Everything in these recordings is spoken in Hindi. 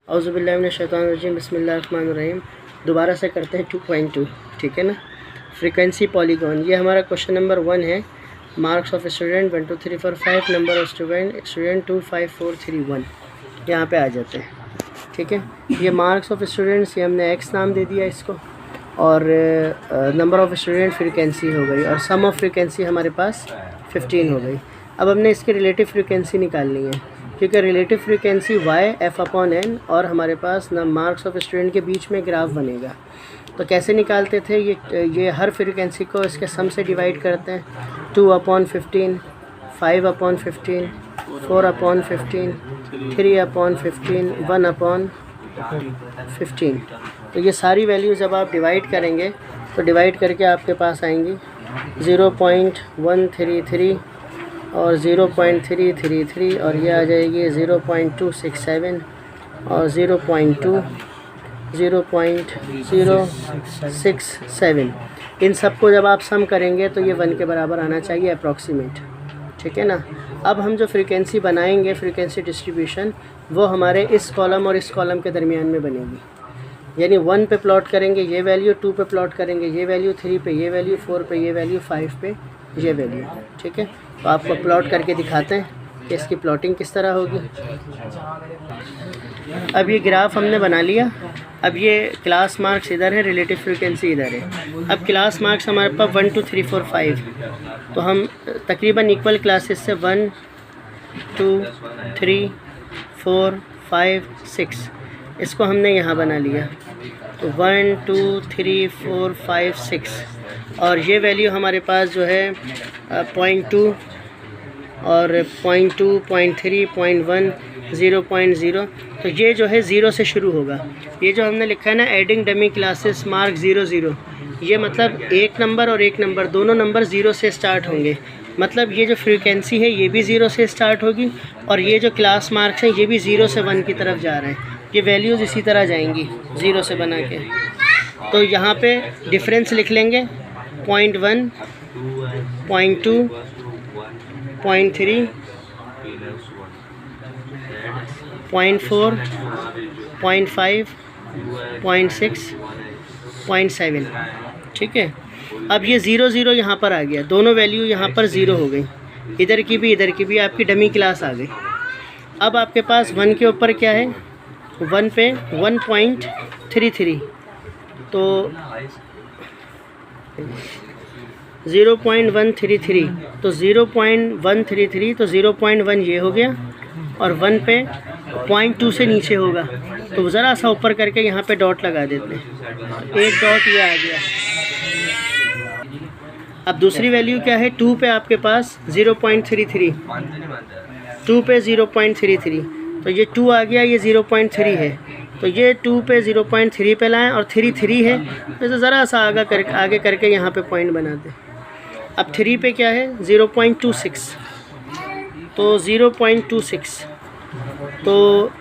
औज़ुबिल्लाहि मिनश्शैतानिर्रजीम बिस्मिल्लाहिर्रहमानिर्रहीम। दोबारा से करते हैं 2.2, ठीक है ना। फ्रीक्वेंसी पॉलीगॉन, ये हमारा क्वेश्चन नंबर 1 है। Marks of student 1 2 3 4 5, number of student 2 5 4 3 1, यहाँ पे आ जाते हैं, ठीक है। ये मार्क्स ऑफ स्टूडेंट्स, ये हमने एक्स नाम दे दिया इसको, और नंबर ऑफ़ स्टूडेंट फ्रीक्वेंसी हो गई, और सम ऑफ फ्रीक्वेंसी हमारे पास 15 हो गई। अब हमने इसकी रिलेटिव फ्रीक्वेंसी निकालनी है, क्योंकि रिलेटिव फ्रीक्वेंसी y f/n और हमारे पास ना मार्क्स ऑफ स्टूडेंट के बीच में ग्राफ बनेगा। तो कैसे निकालते थे, ये हर फ्रीक्वेंसी को इसके सम से डिवाइड करते हैं। 2/15, 5/15, 4/15, 3/15, 1/15। तो ये सारी वैल्यू जब आप डिवाइड करेंगे तो डिवाइड करके आपके पास आएंगी 0.133 और 0.333, और ये आ जाएगी 0.267 और 0.067। इन सबको जब आप सम करेंगे तो ये 1 के बराबर आना चाहिए अप्रॉक्सीमेट, ठीक है ना। अब हम जो फ्रीक्वेंसी बनाएंगे, फ्रीक्वेंसी डिस्ट्रीब्यूशन, वो हमारे इस कॉलम और इस कॉलम के दरमियान में बनेगी। यानी 1 पे प्लॉट करेंगे ये वैल्यू, 2 पे प्लॉट करेंगे ये वैल्यू, 3 पे ये वैल्यू, 4 पे ये वैल्यू, 5 पे ये वैल्यू, ठीक है। तो आपको प्लॉट करके दिखाते हैं कि इसकी प्लॉटिंग किस तरह होगी। अब ये ग्राफ हमने बना लिया। अब ये क्लास मार्क्स इधर है, रिलेटिव फ्रीक्वेंसी इधर है। अब क्लास मार्क्स हमारे पास 1 2 3 4 5, तो हम तकरीबन इक्वल क्लासेस से 1 2 3 4 5 6 इसको हमने यहाँ बना लिया। तो 1 2 3 4 5 6, और ये वैल्यू हमारे पास जो है 0.2 और 0.2, 0.3, 0.1, 0.0। तो ये जो है 0 से शुरू होगा। ये जो हमने लिखा है ना, एडिंग डमी क्लासेस मार्क 0 0, ये मतलब एक नंबर और एक नंबर, दोनों नंबर 0 से स्टार्ट होंगे। मतलब ये जो फ्रीक्वेंसी है ये भी 0 से स्टार्ट होगी, और ये जो क्लास मार्क्स हैं ये भी 0 से 1 की तरफ जा रहे हैं। ये वैल्यूज़ इसी तरह जाएंगी 0 से बना के। तो यहाँ पे डिफरेंस लिख लेंगे 0.1, 0.2, 0.3, 0.4, 0.5, 0.6, 0.7, ठीक है। अब ये 0 0 यहाँ पर आ गया, दोनों वैल्यू यहाँ पर 0 हो गई, इधर की भी इधर की भी, आपकी डमी क्लास आ गई। अब आपके पास 1 के ऊपर क्या है, 1 पे 1.33, तो 0.133, तो 0.133, तो 0.1 ये हो गया, और 1 पे 0.2 से नीचे होगा, तो ज़रा सा ऊपर करके यहाँ पे डॉट लगा देते हैं, एक डॉट ये आ गया। अब दूसरी वैल्यू क्या है, 2 पे आपके पास 0.33, 2 पे 0.33, तो ये 2 आ गया, ये 0.3 है, तो ये 2 पे 0.3 पे लाएँ, और 3 3 है, तो ज़रा सा आगे करके यहाँ पे पॉइंट बना दें। अब 3 पे क्या है, 0.26, तो 0.26, तो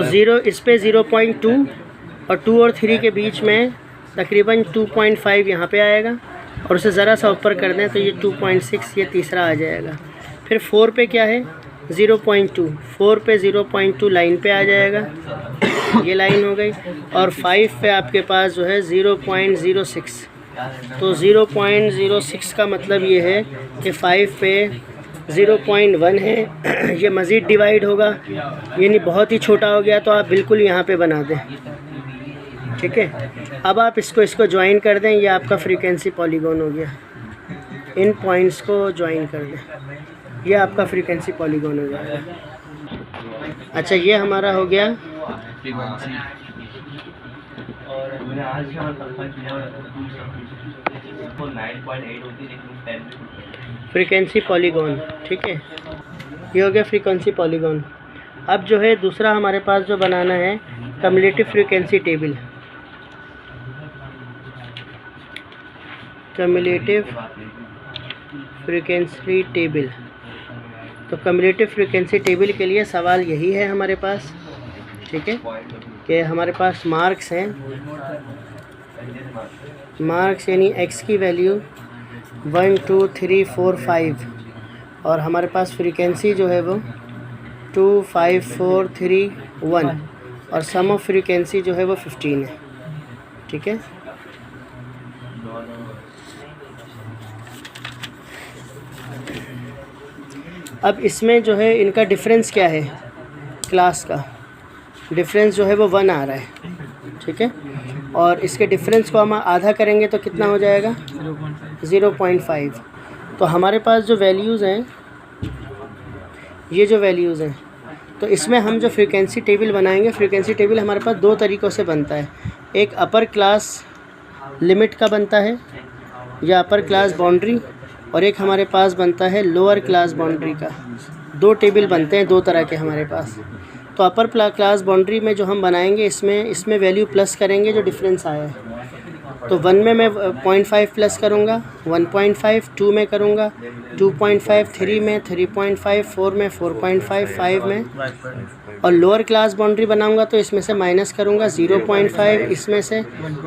0 इस पे 0.2, और 2 और 3 के बीच में तकरीबन 2.5 यहाँ पे आएगा, और उसे ज़रा सा ऊपर कर दें तो ये 2.6, ये तीसरा आ जाएगा। फिर 4 पे क्या है, 0.2, 4 पे 0.2 लाइन पे आ जाएगा, ये लाइन हो गई। और 5 पे आपके पास जो है 0.06, तो 0.06 का मतलब ये है कि 5 पे 0.1 है, ये मज़ीद डिवाइड होगा, यानी बहुत ही छोटा हो गया, तो आप बिल्कुल यहाँ पे बना दें, ठीक है। अब आप इसको ज्वाइन कर दें, ये आपका फ्रीक्वेंसी पॉलीगॉन हो गया। इन पॉइंट्स को ज्वाइन कर दें, ये आपका फ्रीक्वेंसी पॉलीगॉन हो जाएगा। अच्छा, ये हमारा हो गया फ्रीक्वेंसी पॉलीगॉन, ठीक है। ये हो गया फ्रीक्वेंसी पॉलीगॉन। अब जो है दूसरा हमारे पास जो बनाना है, cumulative frequency table. Cumulative frequency table, तो कम्युलेटिव फ्रीक्वेंसी टेबल के लिए सवाल यही है हमारे पास, ठीक है, कि हमारे पास मार्क्स हैं, मार्क्स यानी एक्स की वैल्यू 1 2 3 4 5, और हमारे पास फ्रीक्वेंसी जो है वो 12543 और सम ऑफ फ्रीक्वेंसी जो है वो 15 है। ठीक है, अब इसमें जो है इनका डिफरेंस क्या है, क्लास का डिफरेंस जो है वो 1 आ रहा है। ठीक है, और इसके डिफरेंस को हम आधा करेंगे तो कितना हो जाएगा 0.5। तो हमारे पास जो वैल्यूज़ हैं, ये जो वैल्यूज़ हैं, तो इसमें हम जो फ्रीक्वेंसी टेबल बनाएंगे, फ्रीक्वेंसी टेबल हमारे पास दो तरीक़ों से बनता है। एक अपर क्लास लिमिट का बनता है या अपर क्लास बाउंड्री, और एक हमारे पास बनता है लोअर क्लास बाउंड्री का। दो टेबल बनते हैं दो तरह के हमारे पास। तो अपर क्लास बाउंड्री में जो हम बनाएंगे, इसमें वैल्यू प्लस करेंगे जो डिफरेंस आया है। तो 1 में मैं 0.5 प्लस करूँगा, 1.5 2 में करूँगा, 2.5 3 में, 3.5 4 में, 4.5 5 में, और लोअर क्लास बाउंड्री बनाऊँगा तो इसमें से माइनस करूँगा 0.5, इसमें से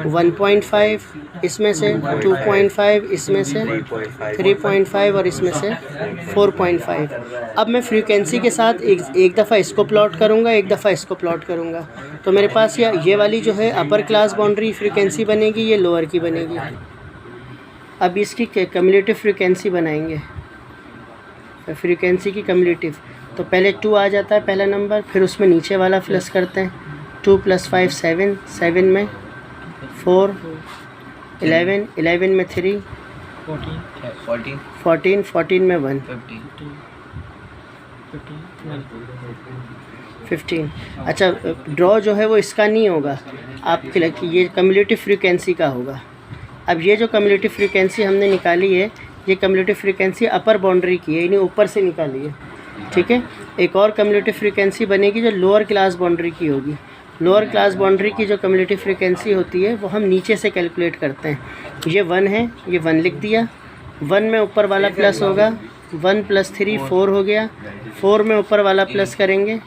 1.5, इसमें से 2.5, इसमें से 3.5 और इसमें से 4.5। अब मैं फ्रीक्वेंसी के साथ एक दफ़ा इसको प्लॉट करूँगा, एक दफ़ा इसको प्लॉट करूँगा। तो मेरे पास ये वाली जो है अपर क्लास बाउंड्री फ्रीक्वेंसी बनेगी, ये लोअर की बनेगी। अब इसकी कम्युलेटिव फ्रीक्वेंसी बनाएंगे, फ्रीक्वेंसी की कम्युलेटिव। तो पहले 2 आ जाता है पहला नंबर, फिर उसमें नीचे वाला प्लस करते हैं। 2 + 5 7, 7 में 4, 11, 11 में 3, 14, 14 में 1, 15। अच्छा, ड्रॉ जो है वो इसका नहीं होगा, आपके ये कम्युलेटिव फ्रीक्वेंसी का होगा। अब ये जो कम्युलेटिव फ्रीक्वेंसी हमने निकाली है, ये कम्युलेटिव फ्रीक्वेंसी अपर बाउंड्री की है, यानी ऊपर से निकाली है। ठीक है, एक और कम्युलेटिव फ्रीक्वेंसी बनेगी जो लोअर क्लास बाउंड्री की होगी। लोअर क्लास बाउंड्री की जो कम्युलेटिव फ्रीक्वेंसी होती है वो हम नीचे से कैलकुलेट करते हैं। ये 1 है, ये 1 लिख दिया। 1 में ऊपर वाला प्लस होगा, 1 + 3 4 हो गया। 4 में ऊपर वाला प्लस करेंगे,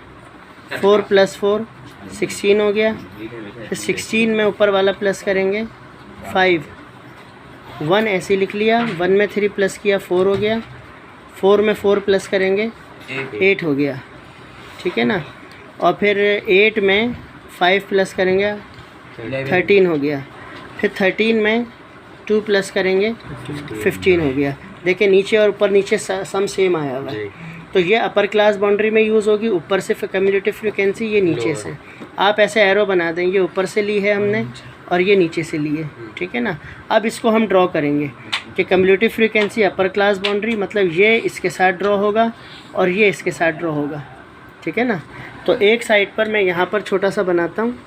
4 + 4 16 हो गया। फिर 16 में ऊपर वाला प्लस करेंगे 5, 1 ऐसे लिख लिया। 1 में 3 प्लस किया 4 हो गया। 4 में 4 प्लस करेंगे 8 हो गया। ठीक है ना, और फिर 8 में 5 प्लस करेंगे 13 हो गया। फिर 13 में 2 प्लस करेंगे 15 हो गया। देखिए नीचे और ऊपर नीचे सम सेम आया हुआ है। तो ये अपर क्लास बाउंड्री में यूज़ होगी, ऊपर से कम्युलेटिव फ्रीक्वेंसी, ये नीचे से। आप ऐसे एरो बना देंगे, ऊपर से ली है हमने और ये नीचे से ली है। ठीक है ना, अब इसको हम ड्रॉ करेंगे कि cumulative frequency upper class boundary, मतलब ये इसके साथ ड्रॉ होगा और ये इसके साथ ड्रॉ होगा। ठीक है ना, तो एक साइड पर मैं यहाँ पर छोटा सा बनाता हूँ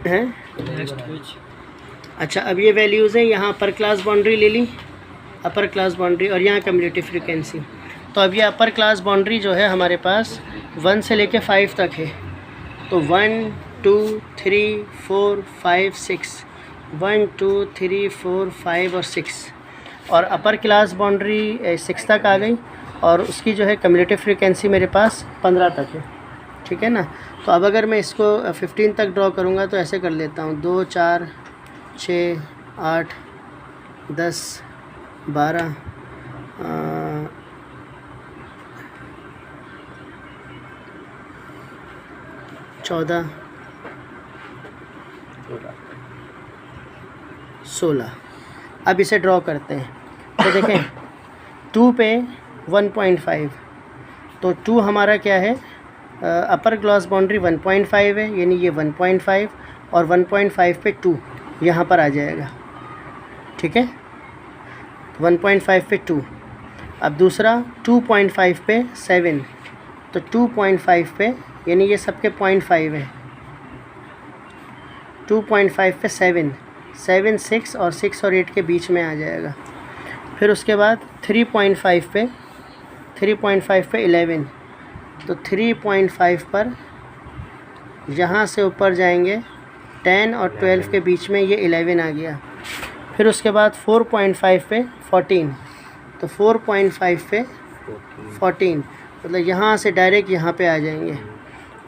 हैं। अच्छा, अब ये वैल्यूज़ हैं, यहाँ अपर क्लास बाउंड्री ले ली, अपर क्लास बाउंड्री, और यहाँ कम्युलेटिव फ्रीक्वेंसी। तो अब ये अपर क्लास बाउंड्री जो है हमारे पास 1 से लेके 5 तक है। तो 1 2 3 4 5 6, 1 2 3 4 5 और 6, और अपर क्लास बाउंड्री 6 तक आ गई, और उसकी जो है कम्युलेटिव फ्रीक्वेंसी मेरे पास 15 तक है। ठीक है ना, तो अब अगर मैं इसको 15 तक ड्रॉ करूँगा तो ऐसे कर लेता हूँ, 2 4 6 8 10 12 14 16। अब इसे ड्रॉ करते हैं। तो देखें 2 पे 1.5, तो 2 हमारा क्या है, अपर क्लास बाउंड्री 1.5 है, यानी ये 1.5 और 1.5 पे 2 यहाँ पर आ जाएगा। ठीक है, 1.5 पे 2। अब दूसरा 2.5 पे 7, तो 2.5 पे, यानी ये सबके 0.5 है, 2.5 पे 7, 7 6 और 6 और 8 के बीच में आ जाएगा। फिर उसके बाद 3.5 पे 11, तो 3.5 पर यहाँ से ऊपर जाएंगे 10 और 12 के बीच में ये 11 आ गया। फिर उसके बाद 4.5 पे 14, तो 4.5 पे 14, मतलब यहाँ से डायरेक्ट यहाँ पे आ जाएंगे।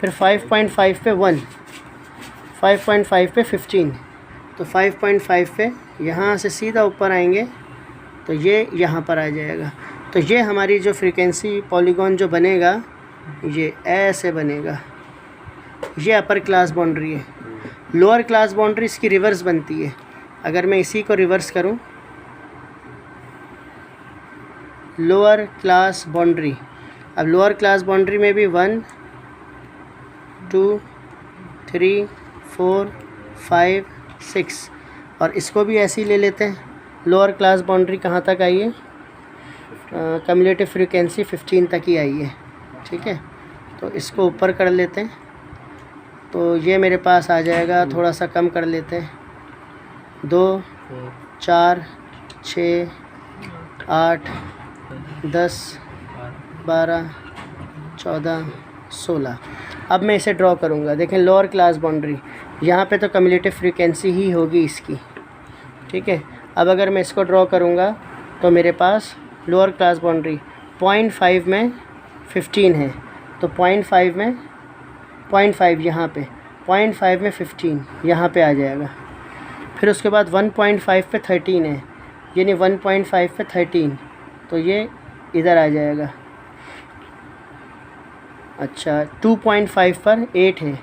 फिर 5.5 पे 1, 5.5 पे 15, तो 5.5 पे यहाँ से सीधा ऊपर आएंगे, तो ये यहाँ पर आ जाएगा। तो ये हमारी जो फ्रीक्वेंसी पॉलीगॉन जो बनेगा ये ऐसे बनेगा, ये अपर क्लास बाउंड्री है। लोअर क्लास बाउंड्री इसकी रिवर्स बनती है। अगर मैं इसी को रिवर्स करूं, लोअर क्लास बाउंड्री, अब लोअर क्लास बाउंड्री में भी 1 2 3 4 5 6 और इसको भी ऐसे ही ले लेते हैं। लोअर क्लास बाउंड्री कहाँ तक आई है? कम्युलेटिव फ्रीक्वेंसी 15 तक ही आई है। ठीक है, तो इसको ऊपर कर लेते हैं, तो ये मेरे पास आ जाएगा। थोड़ा सा कम कर लेते हैं, 2 4 6 8 10 12 14 16। अब मैं इसे ड्रॉ करूँगा। देखें लोअर क्लास बाउंड्री, यहाँ पे तो कम्युलेटिव फ्रीक्वेंसी ही होगी इसकी। ठीक है, अब अगर मैं इसको ड्रॉ करूँगा तो मेरे पास लोअर क्लास बाउंड्री 0.5 में 15 है, तो 0.5 में 0.5 यहाँ पे 0.5 में 15 यहाँ पे आ जाएगा। फिर उसके बाद 1.5 पे 13 है, यानी 1.5 पे 13, तो ये इधर आ जाएगा। अच्छा, 2.5 पर 8 है,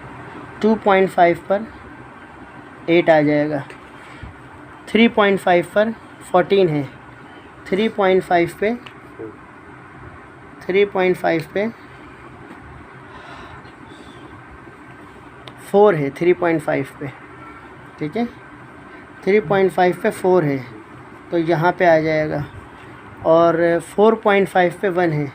2.5 पर 8 आ जाएगा। 3.5 पर 14 है, 3.5 पे 4 है, 3.5 पे। ठीक है, 3.5 पे 4 है, तो यहाँ पे आ जाएगा। और 4.5 पे 1 है,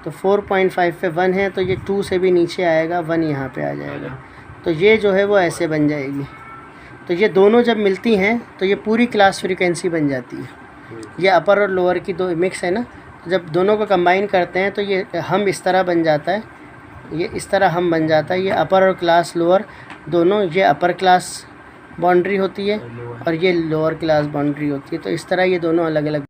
तो 4.5 पे 1 है, तो ये 2 से भी नीचे आएगा, 1 यहाँ पे आ जाएगा। तो ये जो है वो ऐसे बन जाएगी। तो ये दोनों जब मिलती हैं तो ये पूरी क्लास फ्रीक्वेंसी बन जाती है। ये अपर और लोअर की दो मिक्स है ना, जब दोनों को कंबाइन करते हैं तो ये हम इस तरह बन जाता है, ये इस तरह हम बन जाता है। ये अपर और क्लास लोअर दोनों, ये अपर क्लास बाउंड्री होती है और ये लोअर क्लास बाउंड्री होती है। तो इस तरह ये दोनों अलग अलग